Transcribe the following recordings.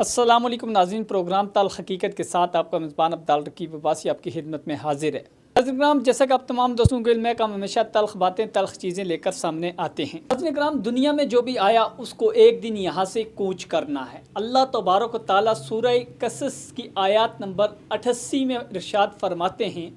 السلام علیکم ناظرین، پروگرام تلخ حقیقت کے ساتھ آپ کا میزبان عبدال رقیب عباسی آپ کی خدمت میں حاضر ہے۔ ناظرین کرام، جیسا کہ آپ تمام دوستوں کو علم ہے کہ ہم ہمیشہ تلخ باتیں، تلخ چیزیں لے کر سامنے آتے ہیں۔ ناظرین کرام، دنیا میں جو بھی آیا اس کو ایک دن یہاں سے کوچ کرنا ہے۔ اللہ تبارک و تعالیٰ سورہ قصص کی آیات نمبر 88 میں ارشاد فرماتے ہیں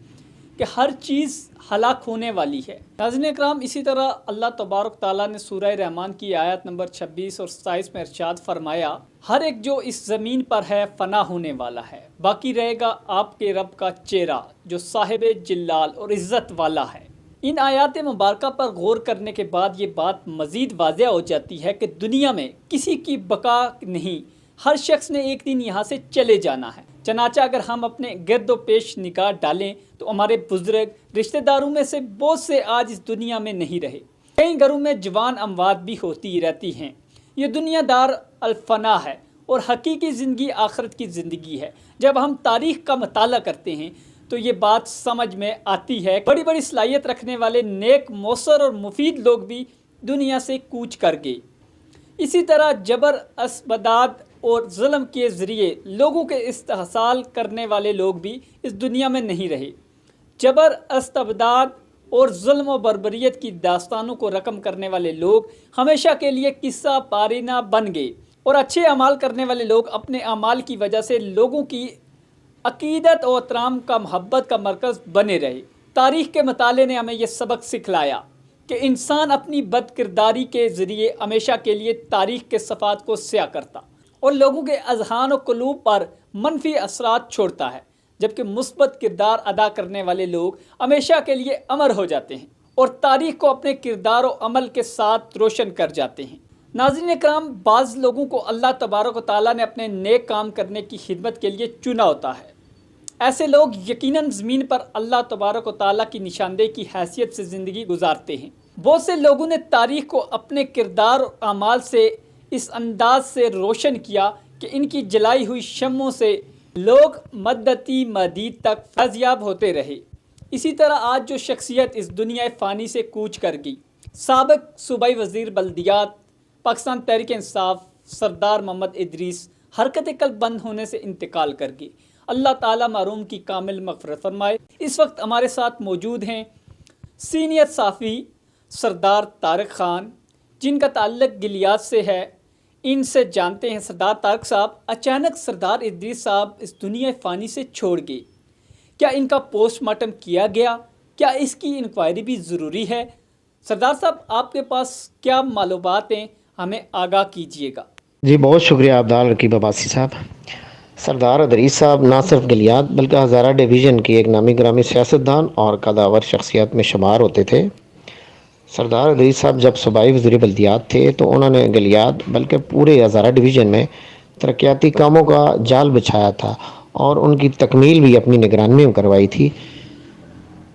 کہ ہر چیز ہلاک ہونے والی ہے۔ ناظرین کرام، اسی طرح اللہ تبارک تعالیٰ نے سورہ رحمان کی آیات نمبر 26 اور 27 میں ارشاد فرمایا، ہر ایک جو اس زمین پر ہے فنا ہونے والا ہے، باقی رہے گا آپ کے رب کا چہرہ جو صاحب جلال اور عزت والا ہے۔ ان آیات مبارکہ پر غور کرنے کے بعد یہ بات مزید واضح ہو جاتی ہے کہ دنیا میں کسی کی بقا نہیں، ہر شخص نے ایک دن یہاں سے چلے جانا ہے۔ چنانچہ اگر ہم اپنے گرد و پیش نگاہ ڈالیں تو ہمارے بزرگ رشتہ داروں میں سے بہت سے آج اس دنیا میں نہیں رہے۔ کئی گھروں میں جوان اموات بھی ہوتی رہتی ہیں۔ یہ دنیا دار الفنا ہے اور حقیقی زندگی آخرت کی زندگی ہے۔ جب ہم تاریخ کا مطالعہ کرتے ہیں تو یہ بات سمجھ میں آتی ہے، بڑی بڑی صلاحیت رکھنے والے نیک، موثر اور مفید لوگ بھی دنیا سے کوچ کر گئے۔ اسی طرح جبر، استبداد اور ظلم کے ذریعے لوگوں کے استحصال کرنے والے لوگ بھی اس دنیا میں نہیں رہے۔ جبر، استبداد اور ظلم و بربریت کی داستانوں کو رقم کرنے والے لوگ ہمیشہ کے لیے قصہ پارینہ بن گئے، اور اچھے اعمال کرنے والے لوگ اپنے اعمال کی وجہ سے لوگوں کی عقیدت و احترام کا، محبت کا مرکز بنے رہے۔ تاریخ کے مطالعے نے ہمیں یہ سبق سکھلایا کہ انسان اپنی بد کرداری کے ذریعے ہمیشہ کے لیے تاریخ کے صفحات کو سیاہ کرتا اور لوگوں کے اذہان و قلوب پر منفی اثرات چھوڑتا ہے، جبکہ مثبت کردار ادا کرنے والے لوگ ہمیشہ کے لیے امر ہو جاتے ہیں اور تاریخ کو اپنے کردار و عمل کے ساتھ روشن کر جاتے ہیں۔ ناظرین کرام، بعض لوگوں کو اللہ تبارک و تعالیٰ نے اپنے نیک کام کرنے کی خدمت کے لیے چنا ہوتا ہے۔ ایسے لوگ یقیناً زمین پر اللہ تبارک و تعالیٰ کی نشاندہی کی حیثیت سے زندگی گزارتے ہیں۔ بہت سے لوگوں نے تاریخ کو اپنے کردار اور اعمال سے اس انداز سے روشن کیا کہ ان کی جلائی ہوئی شمعوں سے لوگ مدتی مدید تک فیضیاب ہوتے رہے۔ اسی طرح آج جو شخصیت اس دنیا فانی سے کوچ کر گئی، سابق صوبائی وزیر بلدیات پاکستان تحریک انصاف سردار محمد ادریس، حرکت قلب بند ہونے سے انتقال کر گئی۔ اللہ تعالیٰ مرحوم کی کامل مغفرت فرمائے۔ اس وقت ہمارے ساتھ موجود ہیں سینئر صحافی سردار طارق خان، جن کا تعلق گلیات سے ہے۔ ان سے جانتے ہیں، سردار طارق صاحب، اچانک سردار ادریس صاحب اس دنیا فانی سے چھوڑ گئے، کیا ان کا پوسٹ مارٹم کیا گیا؟ کیا اس کی انکوائری بھی ضروری ہے؟ سردار صاحب، آپ کے پاس کیا معلومات ہیں، ہمیں آگاہ کیجیے گا۔ جی، بہت شکریہ عبدال رقیب عباسی صاحب۔ سردار ادریس صاحب نہ صرف گلیات بلکہ ہزارہ ڈویژن کی ایک نامی گرامی سیاستدان اور قداور شخصیت میں شمار ہوتے تھے۔ سردار ادریس صاحب جب صوبائی وزیر بلدیات تھے تو انہوں نے گلیات بلکہ پورے ہزارہ ڈویژن میں ترقیاتی کاموں کا جال بچھایا تھا اور ان کی تکمیل بھی اپنی نگرانی میں کروائی تھی۔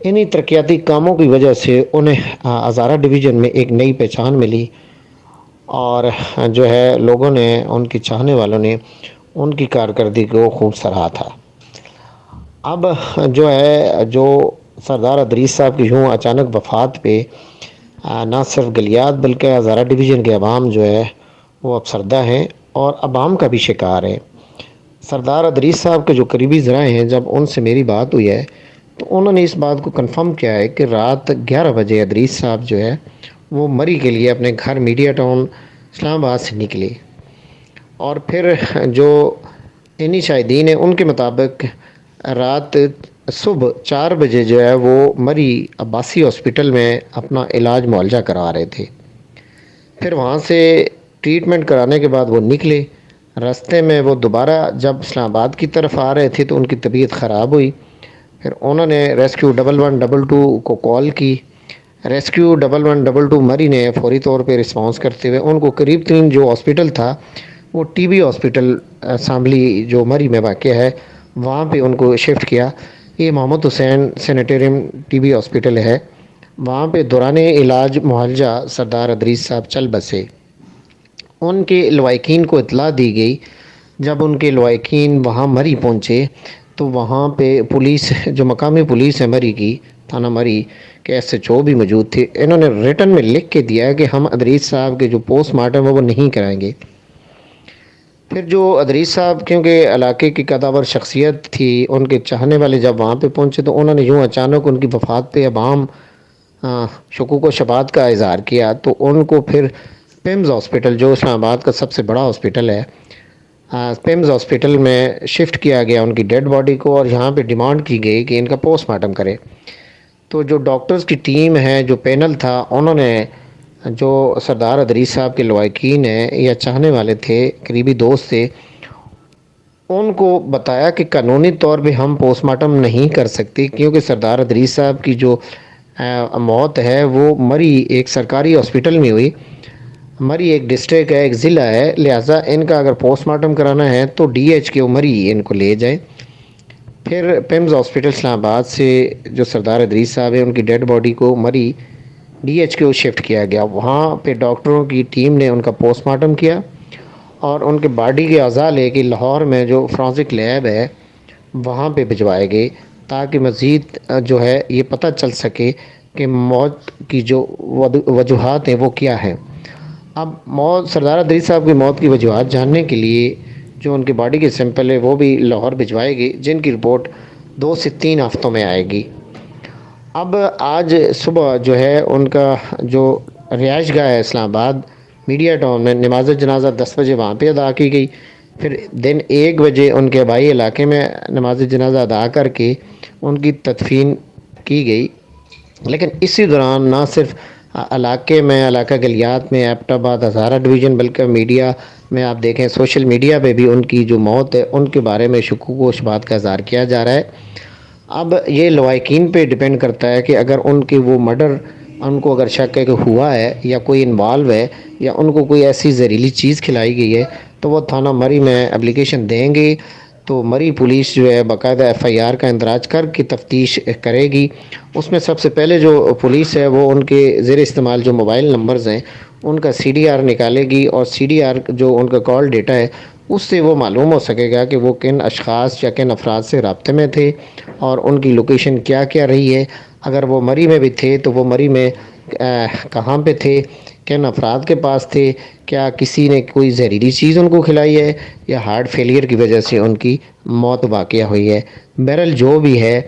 انہی ترقیاتی کاموں کی وجہ سے انہیں ہزارہ ڈویژن میں ایک نئی پہچان ملی اور جو ہے لوگوں نے، ان کی چاہنے والوں نے ان کی کارکردگی کو خوب سراہا تھا۔ اب جو سردار ادریس صاحب کی یوں اچانک وفات پہ نہ صرف گلیات بلکہ ہزارہ ڈویژن کے عوام جو ہے وہ افسردہ ہیں اور عوام کا بھی شکار ہے۔ سردار ادریس صاحب کے جو قریبی ذرائع ہیں، جب ان سے میری بات ہوئی ہے تو انہوں نے اس بات کو کنفرم کیا ہے کہ رات 11 بجے ادریس صاحب جو ہے وہ مری کے لیے اپنے گھر میڈیا ٹاؤن اسلام آباد سے نکلے، اور پھر جو انہی شاہدین ہیں ان کے مطابق رات صبح 4 بجے جو ہے وہ مری عباسی ہاسپٹل میں اپنا علاج معالجہ کرا رہے تھے۔ پھر وہاں سے ٹریٹمنٹ کرانے کے بعد وہ نکلے۔ راستے میں وہ دوبارہ جب اسلام آباد کی طرف آ رہے تھے تو ان کی طبیعت خراب ہوئی۔ پھر انہوں نے ریسکیو 1122 کو کال کی۔ ریسکیو 1122 مری نے فوری طور پہ رسپانس کرتے ہوئے ان کو قریب ترین جو ہاسپٹل تھا وہ ٹی بی ہاسپٹل اسمبلی جو مری میں واقع ہے، وہاں پہ ان کو شفٹ کیا۔ یہ محمد حسین سینیٹوریم ٹی بی ہاسپٹل ہے۔ وہاں پہ دوران علاج معالجہ سردار ادریس صاحب چل بسے۔ ان کے لواحقین کو اطلاع دی گئی۔ جب ان کے لواحقین وہاں مری پہنچے تو وہاں پہ پولیس، جو مقامی پولیس ہے مری کی، تھانہ مری کے SHO بھی موجود تھے۔ انہوں نے ریٹن میں لکھ کے دیا ہے کہ ہم ادریس صاحب کے جو پوسٹ مارٹم ہے وہ نہیں کرائیں گے۔ پھر جو ادریس صاحب کیونکہ علاقے کی قداور شخصیت تھی، ان کے چاہنے والے جب وہاں پہ پہنچے تو انہوں نے یوں اچانک ان کی وفات پہ اب عام شکوک و شبہات کا اظہار کیا، تو ان کو پھر پیمز ہاسپٹل جو اسلام آباد کا سب سے بڑا ہاسپٹل ہے، پیمز ہاسپٹل میں شفٹ کیا گیا ان کی ڈیڈ باڈی کو، اور یہاں پہ ڈیمانڈ کی گئی کہ ان کا پوسٹ مارٹم کرے۔ تو جو ڈاکٹرز کی ٹیم ہے، جو پینل تھا، انہوں نے جو سردار ادریس صاحب کے لواحقین ہیں یا چاہنے والے تھے، قریبی دوست تھے، ان کو بتایا کہ قانونی طور پہ ہم پوسٹ مارٹم نہیں کر سکتے، کیونکہ سردار ادریس صاحب کی جو موت ہے وہ مری ایک سرکاری ہاسپٹل میں ہوئی، مری ایک ڈسٹرکٹ ہے، ایک ضلع ہے، لہٰذا ان کا اگر پوسٹ مارٹم کرانا ہے تو ڈی ایچ کے مری ان کو لے جائیں۔ پھر پیمز ہاسپٹل اسلام آباد سے جو سردار ادریس صاحب ہیں ان کی ڈیڈ باڈی کو مری ڈی ایچ کے شفٹ کیا گیا، وہاں پہ ڈاکٹروں کی ٹیم نے ان کا پوسٹ مارٹم کیا اور ان کے باڈی کے اعضاء لے کے لاہور میں جو فرانسک لیب ہے وہاں پہ بھجوائے گئے، تاکہ مزید جو ہے یہ پتہ چل سکے کہ موت کی جو وجوہات ہیں وہ کیا ہیں۔ اب سردار ادریس صاحب کی موت کی وجوہات جاننے کے لیے جو ان کی باڈی کے سیمپل ہے وہ بھی لاہور بھجوائے گی، جن کی رپورٹ 2 سے 3 ہفتوں میں آئے گی۔ اب آج صبح جو ہے ان کا جو رہائش گاہ ہے اسلام آباد میڈیا ٹاؤن میں، نماز جنازہ 10 بجے وہاں پہ ادا کی گئی، پھر دن 1 بجے ان کے آبائی علاقے میں نماز جنازہ ادا کر کے ان کی تدفین کی گئی۔ لیکن اسی دوران نہ صرف علاقے میں، علاقہ گلیات میں، ایبٹ آباد ہزارہ ڈویژن، بلکہ میڈیا میں آپ دیکھیں سوشل میڈیا پہ بھی ان کی جو موت ہے ان کے بارے میں شکوک و شبہات کا اظہار کیا جا رہا ہے۔ اب یہ لواحقین پہ ڈیپینڈ کرتا ہے کہ اگر ان کے وہ مرڈر ان کو اگر شک ہے کہ ہوا ہے یا کوئی انوالو ہے یا ان کو کوئی ایسی زہریلی چیز کھلائی گئی ہے تو وہ تھانہ مری میں اپلیکیشن دیں گے، تو مری پولیس جو ہے باقاعدہ ایف آئی آر کا اندراج کر کے تفتیش کرے گی۔ اس میں سب سے پہلے جو پولیس ہے وہ ان کے زیر استعمال جو موبائل نمبرز ہیں ان کا سی ڈی آر نکالے گی، اور سی ڈی آر جو ان کا کال ڈیٹا ہے اس سے وہ معلوم ہو سکے گا کہ وہ کن اشخاص یا کن افراد سے رابطے میں تھے اور ان کی لوکیشن کیا کیا رہی ہے۔ اگر وہ مری میں بھی تھے تو وہ مری میں کہاں پہ تھے، کن افراد کے پاس تھے، کیا کسی نے کوئی زہریلی چیز ان کو کھلائی ہے یا ہارٹ فیلئر کی وجہ سے ان کی موت واقع ہوئی ہے۔ بہرحال جو بھی ہے،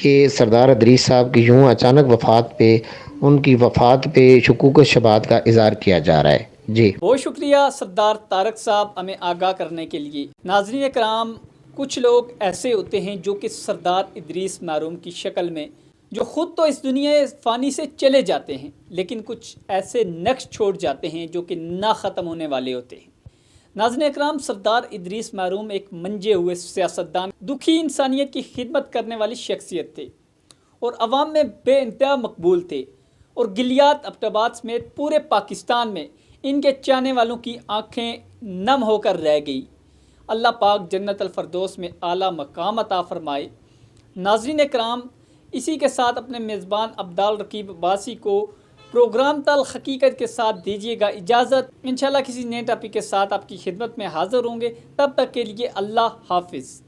یہ سردار ادریس صاحب کی یوں اچانک وفات پہ، ان کی وفات پہ شکوک و شبہات کا اظہار کیا جا رہا ہے۔ جی بہت شکریہ سردار طارق صاحب ہمیں آگاہ کرنے کے لیے۔ ناظرین کرام، کچھ لوگ ایسے ہوتے ہیں جو کہ سردار ادریس مرحوم کی شکل میں، جو خود تو اس دنیا فانی سے چلے جاتے ہیں لیکن کچھ ایسے نقش چھوڑ جاتے ہیں جو کہ نہ ختم ہونے والے ہوتے ہیں۔ ناظرین اکرام، سردار ادریس مرحوم ایک منجے ہوئے سیاستدان، دکھی انسانیت کی خدمت کرنے والی شخصیت تھے اور عوام میں بے انتہا مقبول تھے، اور گلیات ایبٹ آباد سمیت پورے پاکستان میں ان کے چاہنے والوں کی آنکھیں نم ہو کر رہ گئی۔ اللہ پاک جنت الفردوس میں اعلیٰ مقام عطا فرمائے۔ ناظرین اکرام، اسی کے ساتھ اپنے میزبان عبدال رقیب عباسی کو پروگرام تلخ حقیقت کے ساتھ دیجیے گا اجازت۔ انشاءاللہ کسی نئے ٹاپک کے ساتھ آپ کی خدمت میں حاضر ہوں گے، تب تک کے لیے اللہ حافظ۔